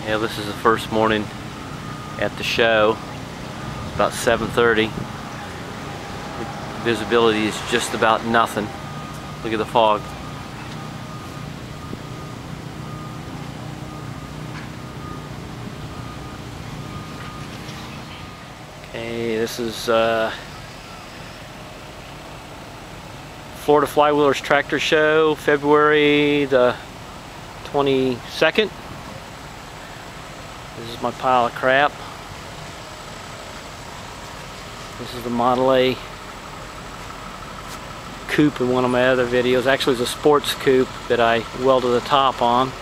Yeah, this is the first morning at the show. It's about 7:30. Visibility is just about nothing. Look at the fog. Okay, this is Florida Flywheelers Tractor Show, February the 22nd. This is my pile of crap. This is the Model A coupe in one of my other videos. Actually, it's a sports coupe that I welded the top on.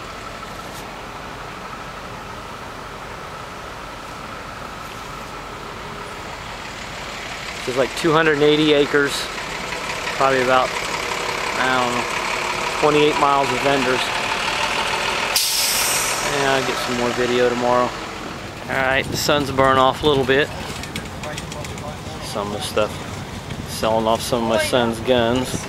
This is like 280 acres. Probably about, I don't know, 28 miles of vendors. And I'll get some more video tomorrow. Alright, the sun's burning off a little bit. Some of the stuff, selling off some of my son's guns.